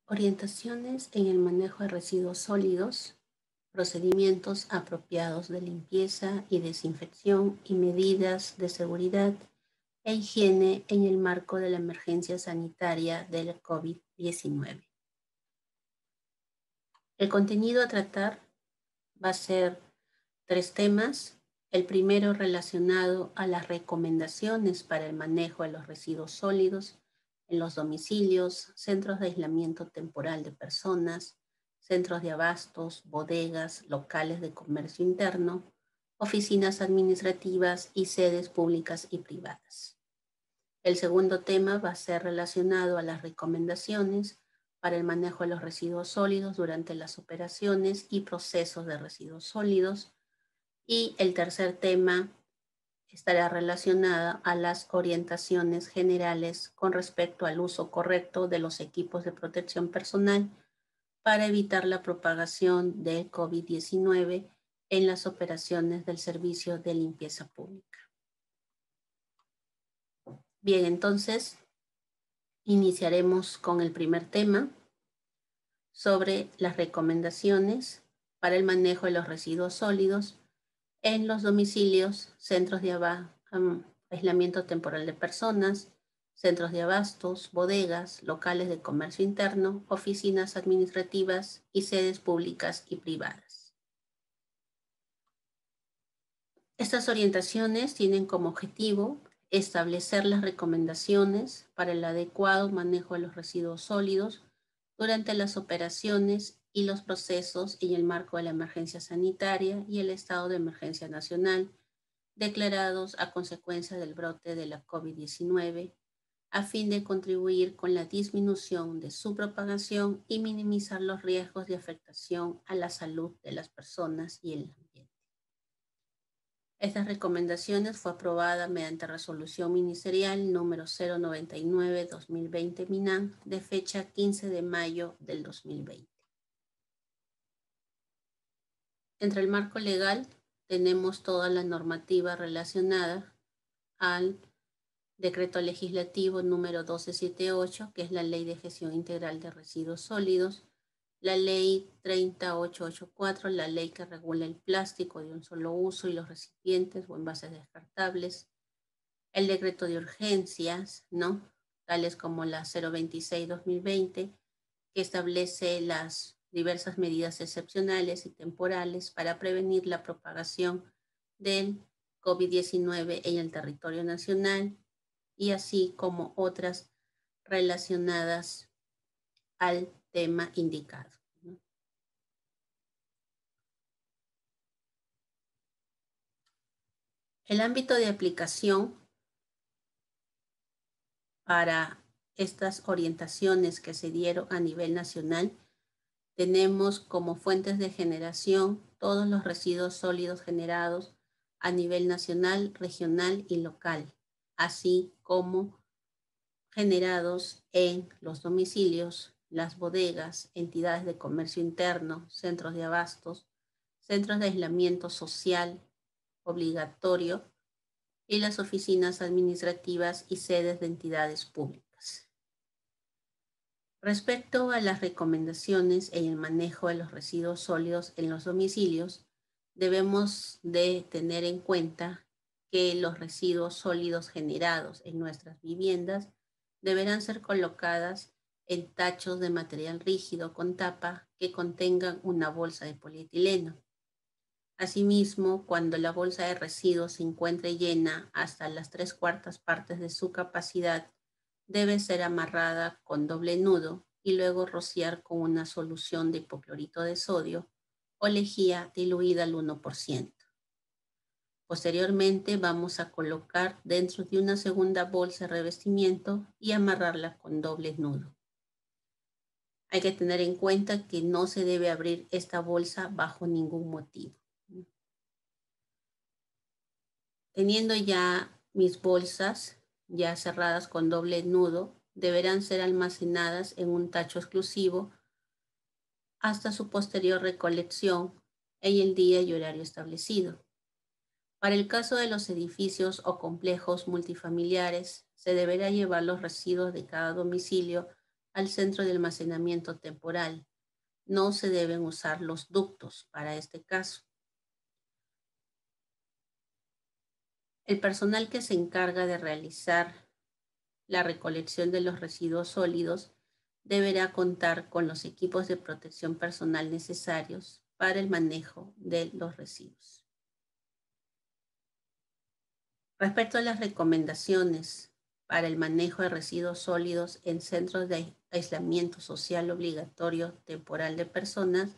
Orientaciones en el manejo de residuos sólidos, procedimientos apropiados de limpieza y desinfección y medidas de seguridad e higiene en el marco de la emergencia sanitaria del COVID-19. El contenido a tratar va a ser 3 temas. El primero relacionado a las recomendaciones para el manejo de los residuos sólidos en los domicilios, centros de aislamiento temporal de personas, centros de abastos, bodegas, locales de comercio interno, oficinas administrativas y sedes públicas y privadas. El segundo tema va a ser relacionado a las recomendaciones para el manejo de los residuos sólidos durante las operaciones y procesos de residuos sólidos. Y el tercer tema estará relacionado a las orientaciones generales con respecto al uso correcto de los equipos de protección personal para evitar la propagación del COVID-19 en las operaciones del servicio de limpieza pública. Bien, entonces iniciaremos con el primer tema sobre las recomendaciones para el manejo de los residuos sólidos en los domicilios, centros de aislamiento temporal de personas, centros de abastos, bodegas, locales de comercio interno, oficinas administrativas y sedes públicas y privadas. Estas orientaciones tienen como objetivo establecer las recomendaciones para el adecuado manejo de los residuos sólidos durante las operaciones y los procesos en el marco de la emergencia sanitaria y el estado de emergencia nacional declarados a consecuencia del brote de la COVID-19, a fin de contribuir con la disminución de su propagación y minimizar los riesgos de afectación a la salud de las personas y el ambiente. Estas recomendaciones fue aprobada mediante resolución ministerial número 099-2020 MINAN de fecha 15 de mayo del 2020. Entre el marco legal tenemos toda la normativa relacionada al Decreto Legislativo número 1278, que es la Ley de Gestión Integral de Residuos Sólidos, la Ley 30884, la ley que regula el plástico de un solo uso y los recipientes o envases descartables, el decreto de urgencias, ¿no? Tales como la 026-2020, que establece las diversas medidas excepcionales y temporales para prevenir la propagación del COVID-19 en el territorio nacional, y así como otras relacionadas al tema indicado. El ámbito de aplicación para estas orientaciones que se dieron a nivel nacional, tenemos como fuentes de generación todos los residuos sólidos generados a nivel nacional, regional y local, así como generados en los domicilios, las bodegas, entidades de comercio interno, centros de abastos, centros de aislamiento social obligatorio y las oficinas administrativas y sedes de entidades públicas. Respecto a las recomendaciones en el manejo de los residuos sólidos en los domicilios, debemos de tener en cuenta que los residuos sólidos generados en nuestras viviendas deberán ser colocadas en tachos de material rígido con tapa que contengan una bolsa de polietileno. Asimismo, cuando la bolsa de residuos se encuentre llena hasta las 3/4 partes de su capacidad, debe ser amarrada con doble nudo y luego rociar con una solución de hipoclorito de sodio o lejía diluida al 1%. Posteriormente vamos a colocar dentro de una segunda bolsa de revestimiento y amarrarla con doble nudo. Hay que tener en cuenta que no se debe abrir esta bolsa bajo ningún motivo. Teniendo ya mis bolsas ya cerradas con doble nudo, deberán ser almacenadas en un tacho exclusivo hasta su posterior recolección en el día y horario establecido. Para el caso de los edificios o complejos multifamiliares, se deberá llevar los residuos de cada domicilio al centro de almacenamiento temporal. No se deben usar los ductos para este caso. El personal que se encarga de realizar la recolección de los residuos sólidos deberá contar con los equipos de protección personal necesarios para el manejo de los residuos. Respecto a las recomendaciones para el manejo de residuos sólidos en centros de aislamiento social obligatorio temporal de personas,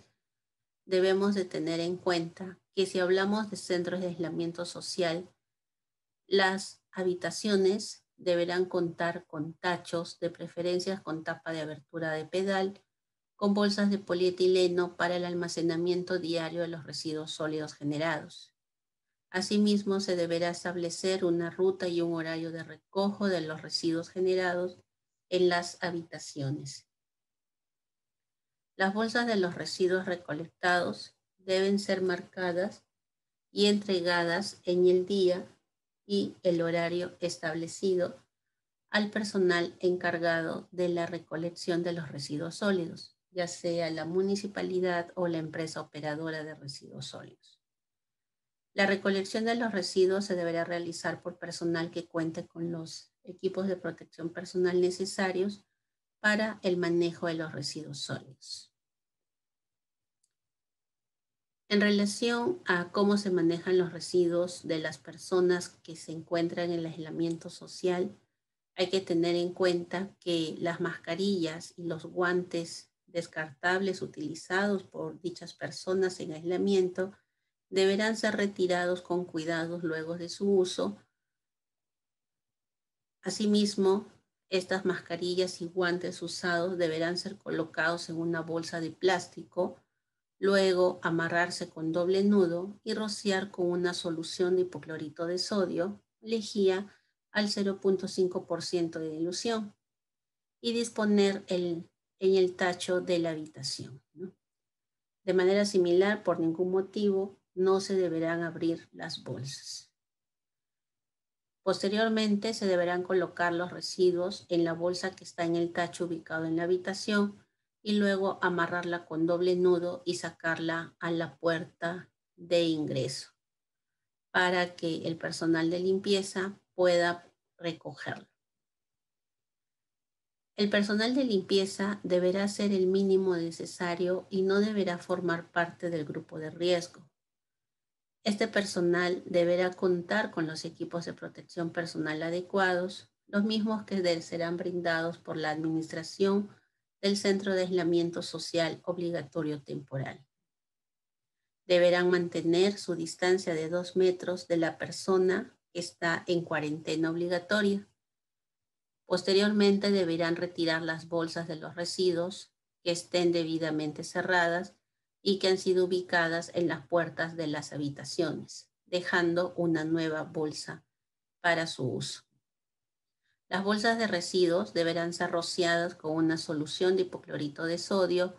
debemos de tener en cuenta que si hablamos de centros de aislamiento social, las habitaciones deberán contar con tachos, de preferencia con tapa de abertura de pedal, con bolsas de polietileno para el almacenamiento diario de los residuos sólidos generados. Asimismo, se deberá establecer una ruta y un horario de recojo de los residuos generados en las habitaciones. Las bolsas de los residuos recolectados deben ser marcadas y entregadas en el día y el horario establecido al personal encargado de la recolección de los residuos sólidos, ya sea la municipalidad o la empresa operadora de residuos sólidos. La recolección de los residuos se deberá realizar por personal que cuente con los equipos de protección personal necesarios para el manejo de los residuos sólidos. En relación a cómo se manejan los residuos de las personas que se encuentran en el aislamiento social, hay que tener en cuenta que las mascarillas y los guantes descartables utilizados por dichas personas en aislamiento deberán ser retirados con cuidado luego de su uso. Asimismo, estas mascarillas y guantes usados deberán ser colocados en una bolsa de plástico, luego amarrarse con doble nudo y rociar con una solución de hipoclorito de sodio, lejía al 0.5% de dilución y disponer en el tacho de la habitación, ¿no? De manera similar, por ningún motivo, no se deberán abrir las bolsas. Posteriormente, se deberán colocar los residuos en la bolsa que está en el tacho ubicado en la habitación y luego amarrarla con doble nudo y sacarla a la puerta de ingreso para que el personal de limpieza pueda recogerlo. El personal de limpieza deberá hacer el mínimo necesario y no deberá formar parte del grupo de riesgo. Este personal deberá contar con los equipos de protección personal adecuados, los mismos que serán brindados por la administración del Centro de Aislamiento Social Obligatorio Temporal. Deberán mantener su distancia de 2 metros de la persona que está en cuarentena obligatoria. Posteriormente deberán retirar las bolsas de los residuos que estén debidamente cerradas y que han sido ubicadas en las puertas de las habitaciones, dejando una nueva bolsa para su uso. Las bolsas de residuos deberán ser rociadas con una solución de hipoclorito de sodio,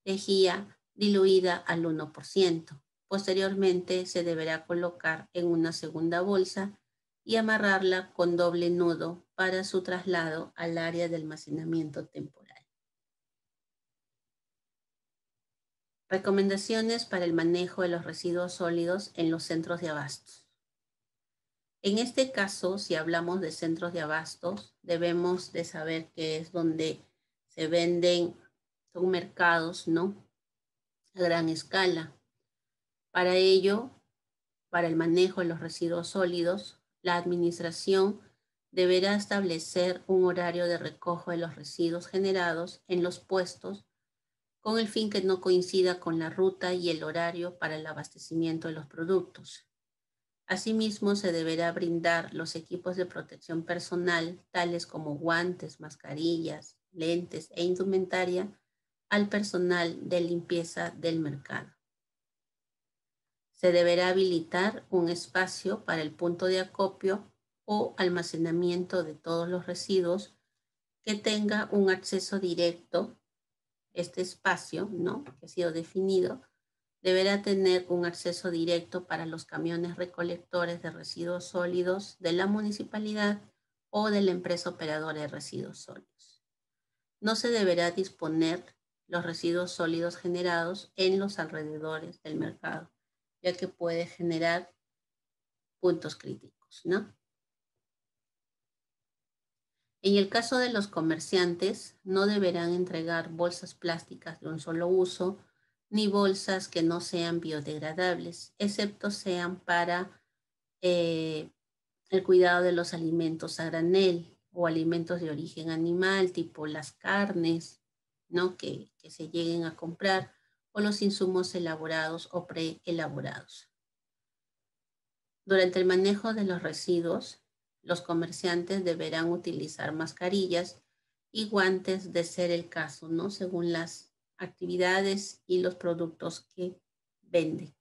lejía diluida al 1%. Posteriormente se deberá colocar en una segunda bolsa y amarrarla con doble nudo para su traslado al área de almacenamiento temporal. Recomendaciones para el manejo de los residuos sólidos en los centros de abastos. En este caso, si hablamos de centros de abastos, debemos de saber que es donde se venden, son mercados, ¿no? A gran escala. Para ello, para el manejo de los residuos sólidos, la administración deberá establecer un horario de recojo de los residuos generados en los puestos con el fin que no coincida con la ruta y el horario para el abastecimiento de los productos. Asimismo, se deberá brindar los equipos de protección personal, tales como guantes, mascarillas, lentes e indumentaria, al personal de limpieza del mercado. Se deberá habilitar un espacio para el punto de acopio o almacenamiento de todos los residuos que tenga un acceso directo. Este espacio, ¿no?, que ha sido definido, deberá tener un acceso directo para los camiones recolectores de residuos sólidos de la municipalidad o de la empresa operadora de residuos sólidos. No se deberá disponer los residuos sólidos generados en los alrededores del mercado, ya que puede generar puntos críticos, ¿no? En el caso de los comerciantes, no deberán entregar bolsas plásticas de un solo uso ni bolsas que no sean biodegradables, excepto sean para eh, el cuidado de los alimentos a granel o alimentos de origen animal, tipo las carnes, ¿no? Que se lleguen a comprar, o los insumos elaborados o preelaborados. Durante el manejo de los residuos, los comerciantes deberán utilizar mascarillas y guantes de ser el caso, ¿no? Según las actividades y los productos que venden.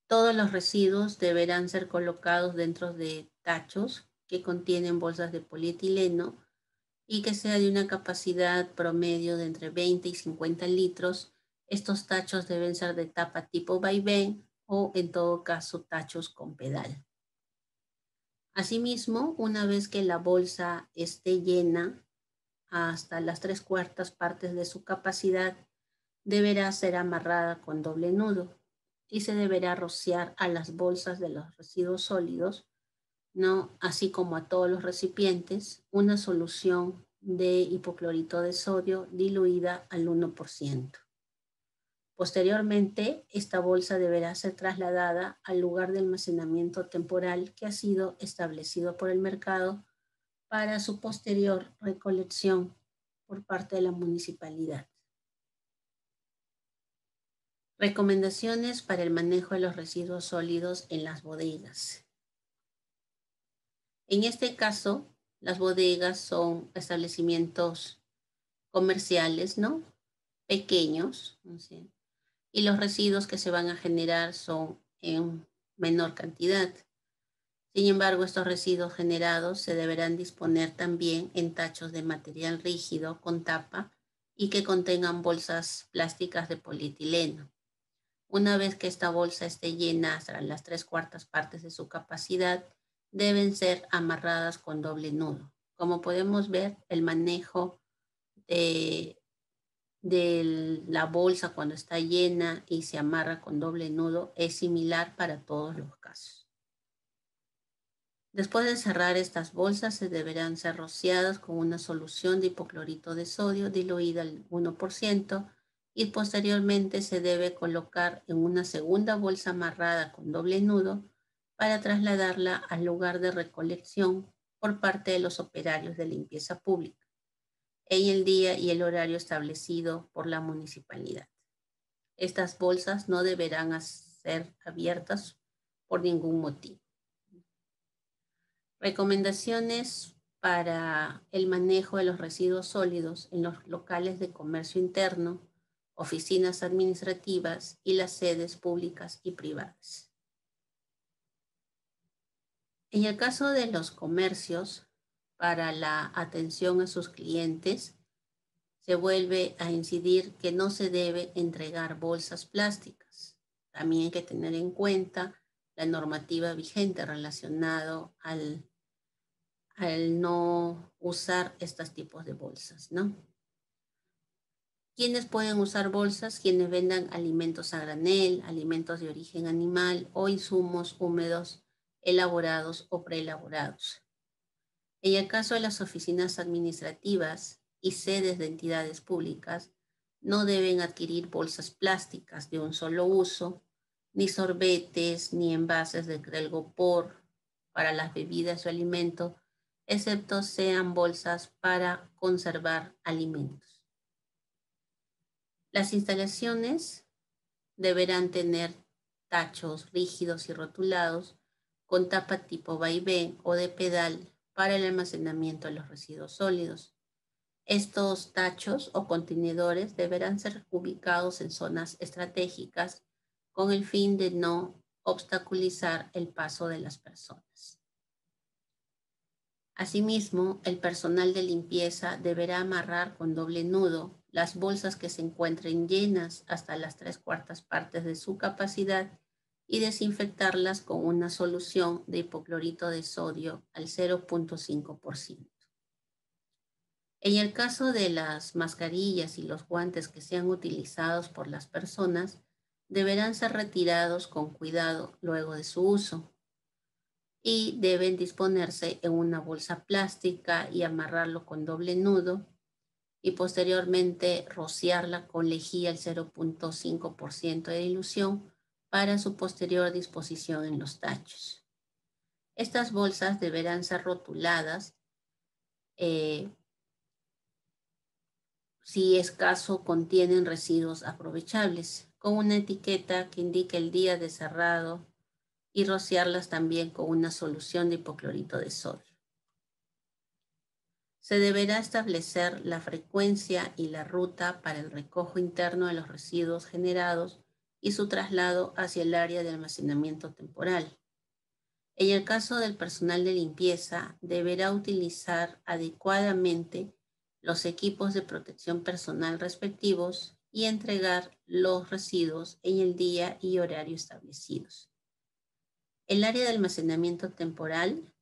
Todos los residuos deberán ser colocados dentro de tachos que contienen bolsas de polietileno y que sea de una capacidad promedio de entre 20 y 50 litros. Estos tachos deben ser de tapa tipo vaivén o en todo caso tachos con pedal. Asimismo, una vez que la bolsa esté llena hasta las 3/4 partes de su capacidad, deberá ser amarrada con doble nudo y se deberá rociar a las bolsas de los residuos sólidos, ¿no? Así como a todos los recipientes, una solución de hipoclorito de sodio diluida al 1%. Posteriormente, esta bolsa deberá ser trasladada al lugar de almacenamiento temporal que ha sido establecido por el mercado para su posterior recolección por parte de la municipalidad. Recomendaciones para el manejo de los residuos sólidos en las bodegas. En este caso, las bodegas son establecimientos comerciales, ¿no? Pequeños, ¿no? Y los residuos que se van a generar son en menor cantidad. Sin embargo, estos residuos generados se deberán disponer también en tachos de material rígido con tapa y que contengan bolsas plásticas de polietileno. Una vez que esta bolsa esté llena hasta las 3/4 partes de su capacidad, deben ser amarradas con doble nudo. Como podemos ver, el manejo de la bolsa cuando está llena y se amarra con doble nudo es similar para todos los casos. Después de cerrar estas bolsas, se deberán ser rociadas con una solución de hipoclorito de sodio diluida al 1% y posteriormente se debe colocar en una segunda bolsa amarrada con doble nudo para trasladarla al lugar de recolección por parte de los operarios de limpieza pública en el día y el horario establecido por la municipalidad. Estas bolsas no deberán ser abiertas por ningún motivo. Recomendaciones para el manejo de los residuos sólidos en los locales de comercio interno, oficinas administrativas y las sedes públicas y privadas. En el caso de los comercios, para la atención a sus clientes, se vuelve a incidir que no se debe entregar bolsas plásticas. También hay que tener en cuenta la normativa vigente relacionado al no usar estos tipos de bolsas, ¿no? ¿Quiénes pueden usar bolsas? Quienes vendan alimentos a granel, alimentos de origen animal o insumos húmedos elaborados o preelaborados. En el caso de las oficinas administrativas y sedes de entidades públicas, no deben adquirir bolsas plásticas de un solo uso, ni sorbetes, ni envases de Crelgopor para las bebidas o alimentos, excepto sean bolsas para conservar alimentos. Las instalaciones deberán tener tachos rígidos y rotulados con tapa tipo vaivén o de pedal para el almacenamiento de los residuos sólidos. Estos tachos o contenedores deberán ser ubicados en zonas estratégicas con el fin de no obstaculizar el paso de las personas. Asimismo, el personal de limpieza deberá amarrar con doble nudo las bolsas que se encuentren llenas hasta las 3/4 partes de su capacidad y desinfectarlas con una solución de hipoclorito de sodio al 0.5%. En el caso de las mascarillas y los guantes que sean utilizados por las personas, deberán ser retirados con cuidado luego de su uso y deben disponerse en una bolsa plástica y amarrarlo con doble nudo y posteriormente rociarla con lejía al 0.5% de dilución para su posterior disposición en los tachos. Estas bolsas deberán ser rotuladas si es caso contienen residuos aprovechables, con una etiqueta que indique el día de cerrado y rociarlas también con una solución de hipoclorito de sodio. Se deberá establecer la frecuencia y la ruta para el recojo interno de los residuos generados y su traslado hacia el área de almacenamiento temporal. En el caso del personal de limpieza, deberá utilizar adecuadamente los equipos de protección personal respectivos y entregar los residuos en el día y horario establecidos. El área de almacenamiento temporal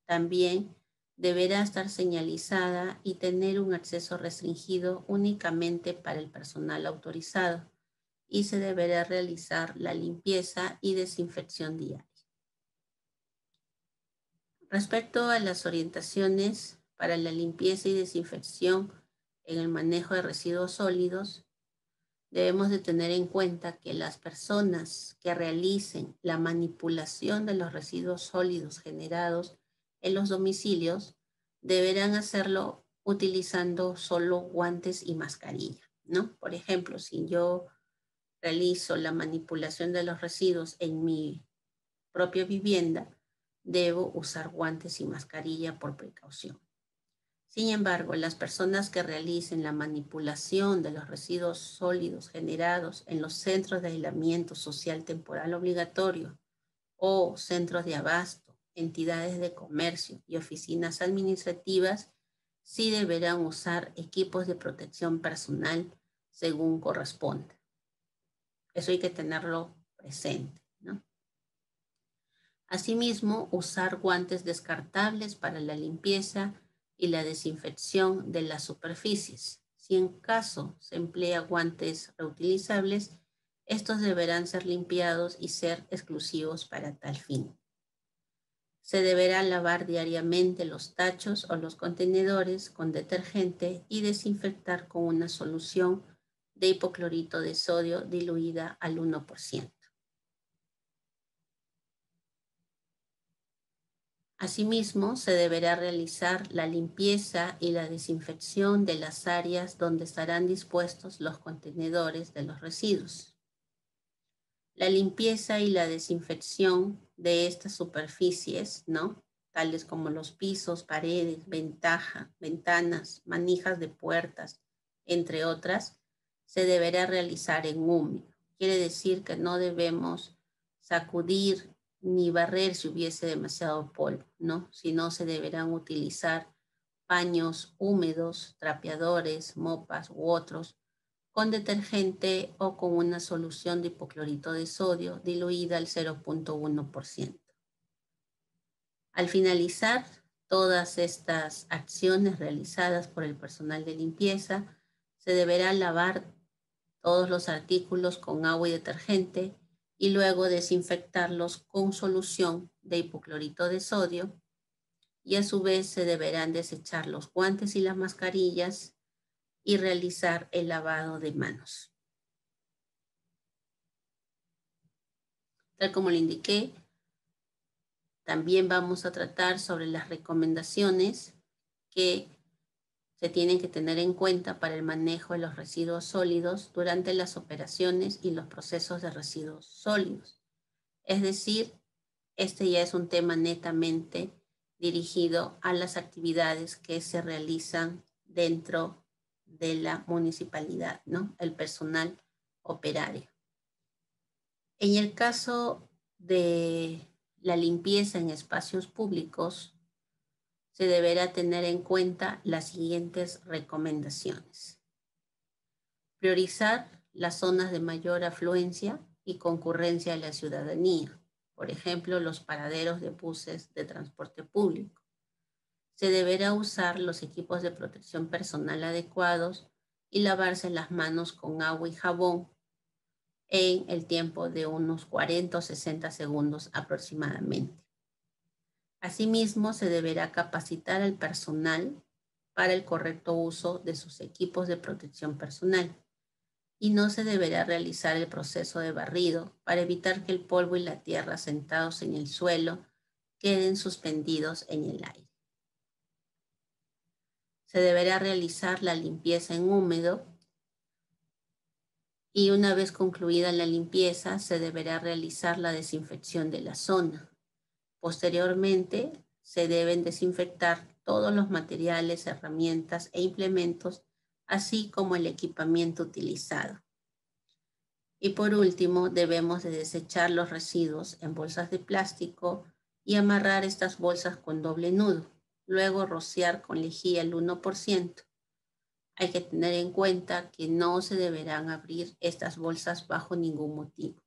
también deberá estar señalizada y tener un acceso restringido únicamente para el personal autorizado y se deberá realizar la limpieza y desinfección diaria. Respecto a las orientaciones para la limpieza y desinfección en el manejo de residuos sólidos, debemos de tener en cuenta que las personas que realicen la manipulación de los residuos sólidos generados en los domicilios deberán hacerlo utilizando solo guantes y mascarilla, ¿no? Por ejemplo, si yo realizo la manipulación de los residuos en mi propia vivienda, debo usar guantes y mascarilla por precaución. Sin embargo, las personas que realicen la manipulación de los residuos sólidos generados en los centros de aislamiento social temporal obligatorio o centros de abasto, entidades de comercio y oficinas administrativas, sí deberán usar equipos de protección personal según corresponda. Eso hay que tenerlo presente, ¿no? Asimismo, usar guantes descartables para la limpieza y la desinfección de las superficies. Si en caso se emplea guantes reutilizables, estos deberán ser limpiados y ser exclusivos para tal fin. Se deberá lavar diariamente los tachos o los contenedores con detergente y desinfectar con una solución de hipoclorito de sodio diluida al 1%. Asimismo, se deberá realizar la limpieza y la desinfección de las áreas donde estarán dispuestos los contenedores de los residuos. La limpieza y la desinfección de estas superficies, ¿no? Tales como los pisos, paredes, ventanas, manijas de puertas, entre otras, se deberá realizar en húmedo. Quiere decir que no debemos sacudir ni barrer si hubiese demasiado polvo, ¿no? Sino se deberán utilizar paños húmedos, trapeadores, mopas u otros, con detergente o con una solución de hipoclorito de sodio diluida al 0.1%. Al finalizar todas estas acciones realizadas por el personal de limpieza, se deberá lavar todos los artículos con agua y detergente y luego desinfectarlos con solución de hipoclorito de sodio y a su vez se deberán desechar los guantes y las mascarillas y realizar el lavado de manos. Tal como le indiqué, también vamos a tratar sobre las recomendaciones que se tienen que tener en cuenta para el manejo de los residuos sólidos durante las operaciones y los procesos de residuos sólidos. Es decir, este ya es un tema netamente dirigido a las actividades que se realizan dentro de la municipalidad, ¿no? El personal operario. En el caso de la limpieza en espacios públicos, se deberá tener en cuenta las siguientes recomendaciones. Priorizar las zonas de mayor afluencia y concurrencia de la ciudadanía, por ejemplo, los paraderos de buses de transporte público. Se deberá usar los equipos de protección personal adecuados y lavarse las manos con agua y jabón en el tiempo de unos 40 o 60 segundos aproximadamente. Asimismo, se deberá capacitar al personal para el correcto uso de sus equipos de protección personal y no se deberá realizar el proceso de barrido para evitar que el polvo y la tierra sentados en el suelo queden suspendidos en el aire. Se deberá realizar la limpieza en húmedo y una vez concluida la limpieza se deberá realizar la desinfección de la zona. Posteriormente, se deben desinfectar todos los materiales, herramientas e implementos, así como el equipamiento utilizado. Y por último, debemos de desechar los residuos en bolsas de plástico y amarrar estas bolsas con doble nudo. Luego rociar con lejía el 1%. Hay que tener en cuenta que no se deberán abrir estas bolsas bajo ningún motivo.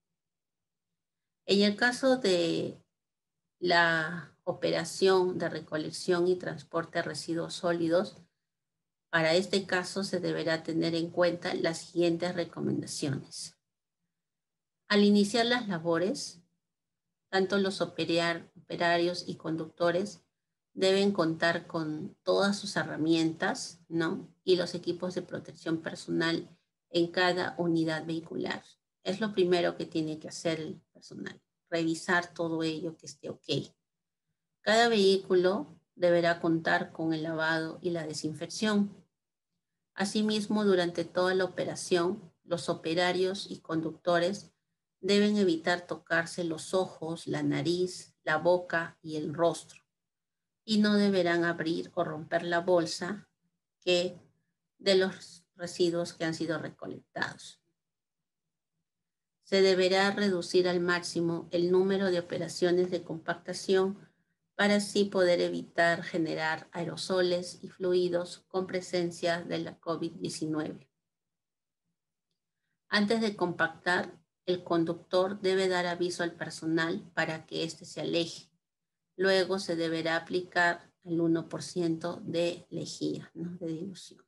En el caso de la operación de recolección y transporte de residuos sólidos, para este caso se deberá tener en cuenta las siguientes recomendaciones. Al iniciar las labores, tanto los operarios y conductores deben contar con todas sus herramientas, ¿no? Y los equipos de protección personal en cada unidad vehicular. Es lo primero que tiene que hacer el personal, revisar todo ello que esté ok. Cada vehículo deberá contar con el lavado y la desinfección. Asimismo, durante toda la operación, los operarios y conductores deben evitar tocarse los ojos, la nariz, la boca y el rostro, y no deberán abrir o romper la bolsa de los residuos que han sido recolectados. Se deberá reducir al máximo el número de operaciones de compactación para así poder evitar generar aerosoles y fluidos con presencia de la COVID-19. Antes de compactar, el conductor debe dar aviso al personal para que éste se aleje. Luego se deberá aplicar el 1% de lejía, ¿no? De dilución.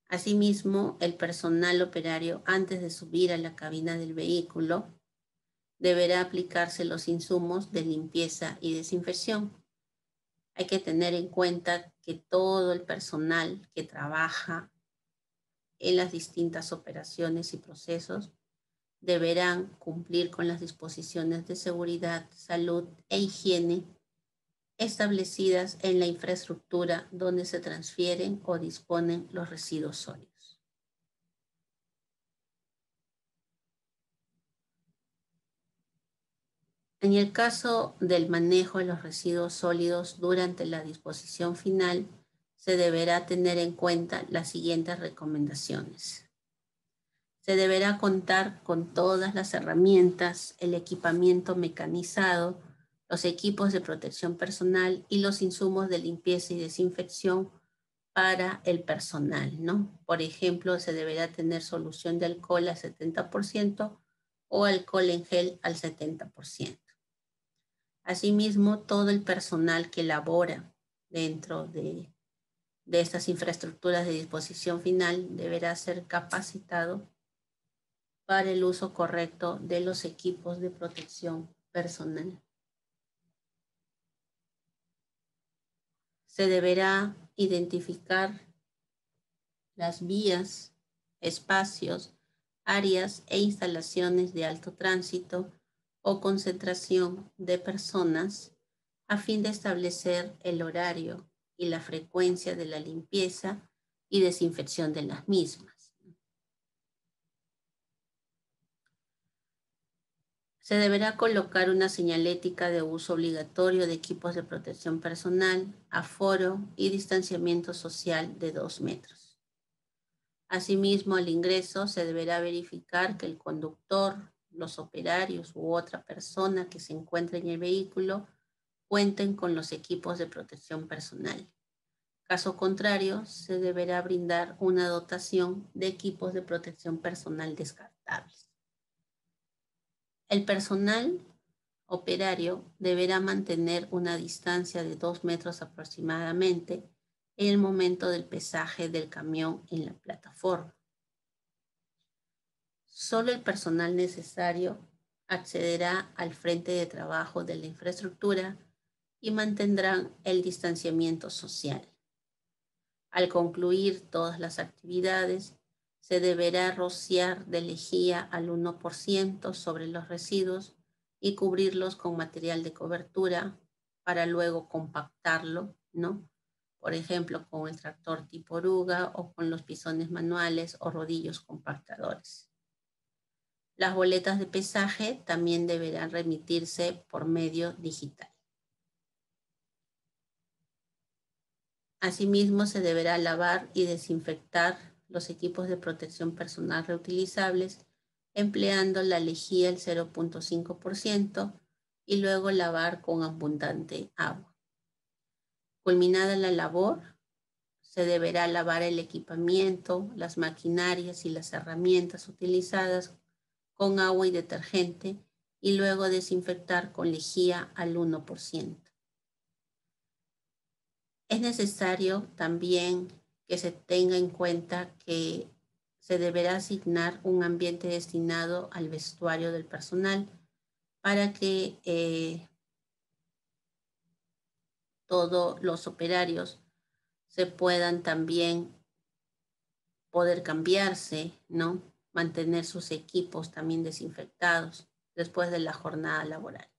Asimismo, el personal operario, antes de subir a la cabina del vehículo, deberá aplicarse los insumos de limpieza y desinfección. Hay que tener en cuenta que todo el personal que trabaja en las distintas operaciones y procesos deberán cumplir con las disposiciones de seguridad, salud e higiene establecidas en la infraestructura donde se transfieren o disponen los residuos sólidos. En el caso del manejo de los residuos sólidos durante la disposición final, se deberá tener en cuenta las siguientes recomendaciones. Se deberá contar con todas las herramientas, el equipamiento mecanizado, los equipos de protección personal y los insumos de limpieza y desinfección para el personal, ¿no? Por ejemplo, se deberá tener solución de alcohol al 70% o alcohol en gel al 70%. Asimismo, todo el personal que labora dentro de estas infraestructuras de disposición final deberá ser capacitado para el uso correcto de los equipos de protección personal. Se deberá identificar las vías, espacios, áreas e instalaciones de alto tránsito o concentración de personas a fin de establecer el horario y la frecuencia de la limpieza y desinfección de las mismas. Se deberá colocar una señalética de uso obligatorio de equipos de protección personal, aforo y distanciamiento social de 2 metros. Asimismo, al ingreso se deberá verificar que el conductor, los operarios u otra persona que se encuentre en el vehículo cuenten con los equipos de protección personal. Caso contrario, se deberá brindar una dotación de equipos de protección personal descartables. El personal operario deberá mantener una distancia de 2 metros aproximadamente en el momento del pesaje del camión en la plataforma. Solo el personal necesario accederá al frente de trabajo de la infraestructura y mantendrán el distanciamiento social. Al concluir todas las actividades, se deberá rociar de lejía al 1% sobre los residuos y cubrirlos con material de cobertura para luego compactarlo, ¿no? Por ejemplo, con el tractor tipo oruga o con los pisones manuales o rodillos compactadores. Las boletas de pesaje también deberán remitirse por medio digital. Asimismo, se deberá lavar y desinfectar los equipos de protección personal reutilizables empleando la lejía al 0.5% y luego lavar con abundante agua. Culminada la labor, se deberá lavar el equipamiento, las maquinarias y las herramientas utilizadas con agua y detergente y luego desinfectar con lejía al 1%. Es necesario también que se tenga en cuenta que se deberá asignar un ambiente destinado al vestuario del personal para que todos los operarios se puedan también poder cambiarse, ¿no? Mantener sus equipos también desinfectados después de la jornada laboral.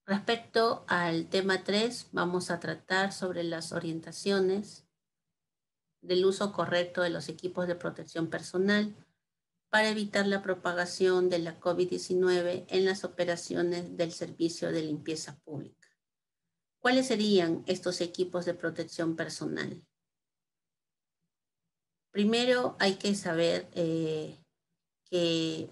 Respecto al tema 3, vamos a tratar sobre las orientaciones del uso correcto de los equipos de protección personal para evitar la propagación de la COVID-19 en las operaciones del servicio de limpieza pública. ¿Cuáles serían estos equipos de protección personal? Primero hay que saber que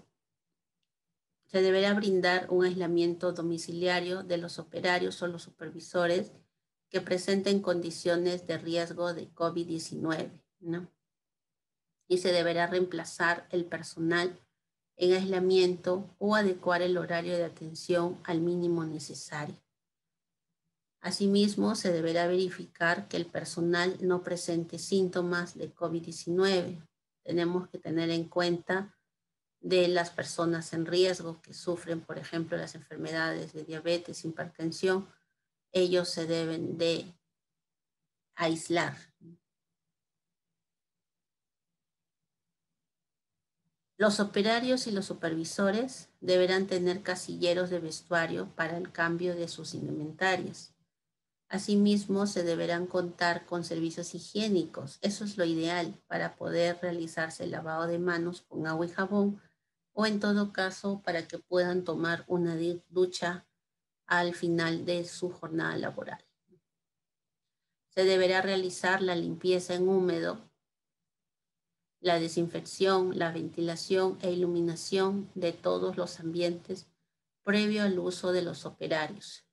se deberá brindar un aislamiento domiciliario de los operarios o los supervisores que presenten condiciones de riesgo de COVID-19, ¿no? Y se deberá reemplazar el personal en aislamiento o adecuar el horario de atención al mínimo necesario. Asimismo, se deberá verificar que el personal no presente síntomas de COVID-19. Tenemos que tener en cuenta de las personas en riesgo que sufren, por ejemplo, las enfermedades de diabetes, hipertensión. Ellos se deben de aislar. Los operarios y los supervisores deberán tener casilleros de vestuario para el cambio de sus indumentarias. Asimismo, se deberán contar con servicios higiénicos. Eso es lo ideal para poder realizarse el lavado de manos con agua y jabón o en todo caso para que puedan tomar una ducha al final de su jornada laboral. Se deberá realizar la limpieza en húmedo, la desinfección, la ventilación e iluminación de todos los ambientes previo al uso de los operarios.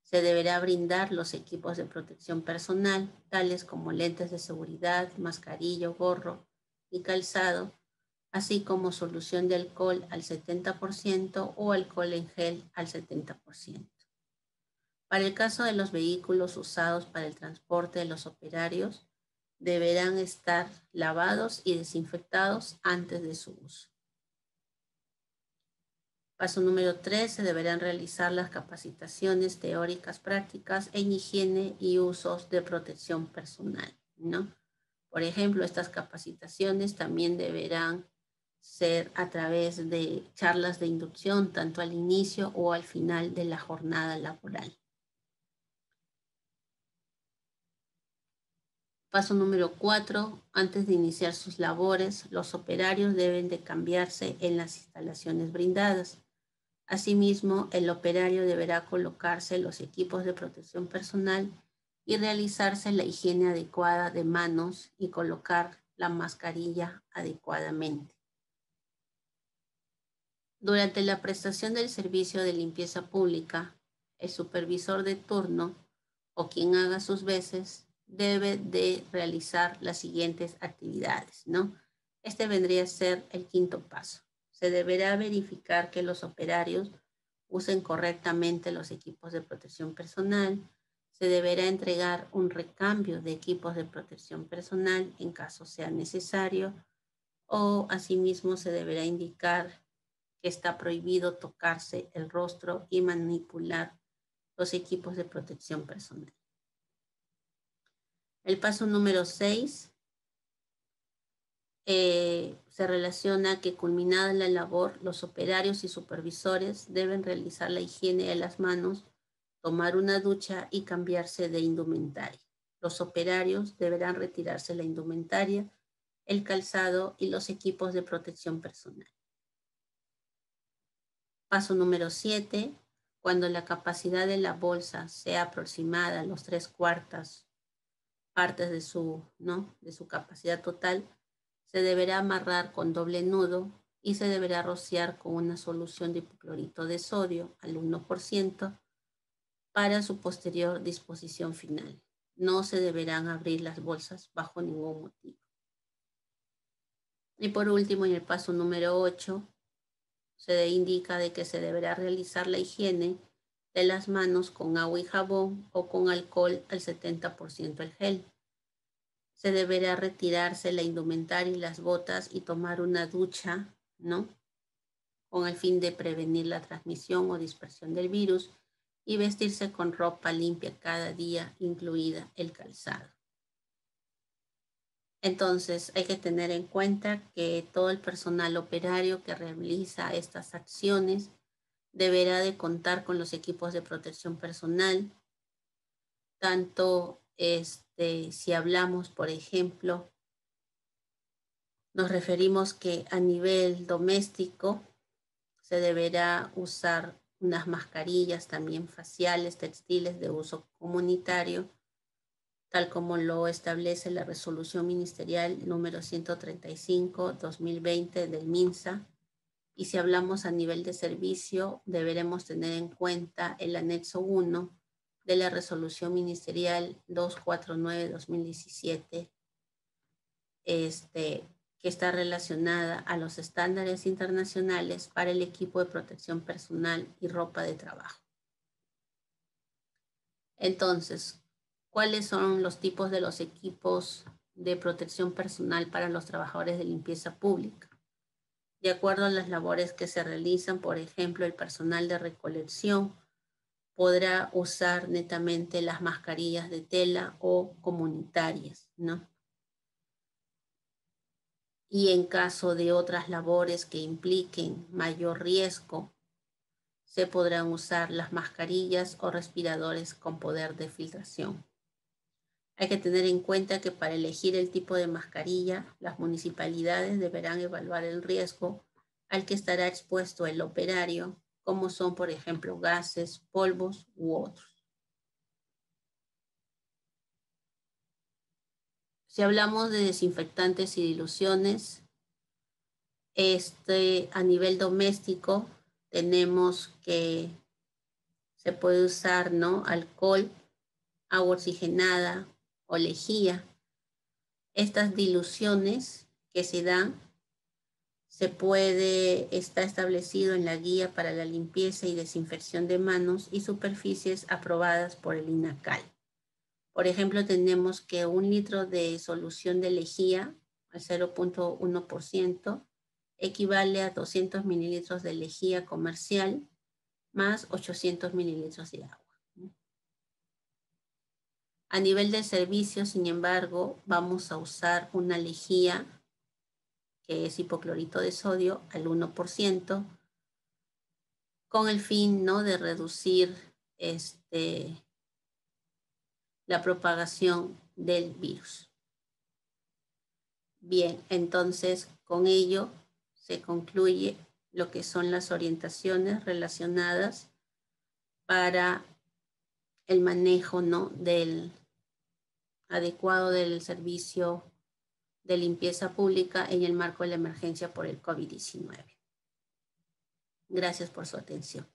Se deberá brindar los equipos de protección personal, tales como lentes de seguridad, mascarilla, gorro y calzado, así como solución de alcohol al 70% o alcohol en gel al 70%. Para el caso de los vehículos usados para el transporte de los operarios, deberán estar lavados y desinfectados antes de su uso. Paso número 3, se deberán realizar las capacitaciones teóricas prácticas en higiene y usos de protección personal, ¿no? Por ejemplo, estas capacitaciones también deberán ser a través de charlas de inducción, tanto al inicio o al final de la jornada laboral. Paso número 4, antes de iniciar sus labores, los operarios deben de cambiarse en las instalaciones brindadas. Asimismo, el operario deberá colocarse los equipos de protección personal y realizarse la higiene adecuada de manos y colocar la mascarilla adecuadamente. Durante la prestación del servicio de limpieza pública, el supervisor de turno o quien haga sus veces debe de realizar las siguientes actividades, ¿no? Este vendría a ser el quinto paso. Se deberá verificar que los operarios usen correctamente los equipos de protección personal. Se deberá entregar un recambio de equipos de protección personal en caso sea necesario, o asimismo se deberá indicar que está prohibido tocarse el rostro y manipular los equipos de protección personal. El paso número 6 se relaciona que culminada la labor, los operarios y supervisores deben realizar la higiene de las manos, tomar una ducha y cambiarse de indumentaria. Los operarios deberán retirarse la indumentaria, el calzado y los equipos de protección personal. Paso número 7. Cuando la capacidad de la bolsa sea aproximada a los 3/4 partes de su capacidad total, se deberá amarrar con doble nudo y se deberá rociar con una solución de hipoclorito de sodio al 1% para su posterior disposición final. No se deberán abrir las bolsas bajo ningún motivo. Y por último, en el paso número 8, se indica de que se deberá realizar la higiene de las manos con agua y jabón o con alcohol al 70% el gel. Se deberá retirarse la indumentaria y las botas y tomar una ducha, ¿no? Con el fin de prevenir la transmisión o dispersión del virus, y vestirse con ropa limpia cada día, incluida el calzado. Entonces, hay que tener en cuenta que todo el personal operario que realiza estas acciones deberá de contar con los equipos de protección personal, tanto si hablamos, por ejemplo, nos referimos que a nivel doméstico se deberá usar unas mascarillas también faciales, textiles de uso comunitario, tal como lo establece la resolución ministerial número 135/2020 del MINSA. Y si hablamos a nivel de servicio, deberemos tener en cuenta el anexo 1 de la resolución ministerial 249/2017, que está relacionada a los estándares internacionales para el equipo de protección personal y ropa de trabajo. Entonces, ¿cuáles son los tipos de los equipos de protección personal para los trabajadores de limpieza pública? De acuerdo a las labores que se realizan, por ejemplo, el personal de recolección podrá usar netamente las mascarillas de tela o comunitarias, ¿no? Y en caso de otras labores que impliquen mayor riesgo, se podrán usar las mascarillas o respiradores con poder de filtración. Hay que tener en cuenta que para elegir el tipo de mascarilla, las municipalidades deberán evaluar el riesgo al que estará expuesto el operario, como son, por ejemplo, gases, polvos u otros. Si hablamos de desinfectantes y diluciones, a nivel doméstico tenemos que se puede usar, ¿no?, alcohol, agua oxigenada o lejía. Estas diluciones que se dan está establecido en la guía para la limpieza y desinfección de manos y superficies aprobadas por el INACAL. Por ejemplo, tenemos que 1 litro de solución de lejía al 0.1% equivale a 200 mililitros de lejía comercial más 800 mililitros de agua. A nivel de servicio, sin embargo, vamos a usar una lejía que es hipoclorito de sodio al 1%, con el fin, ¿no?, de reducir la propagación del virus. Bien, entonces con ello se concluye lo que son las orientaciones relacionadas para el manejo, ¿no?, del adecuado del servicio de limpieza pública en el marco de la emergencia por el COVID-19. Gracias por su atención.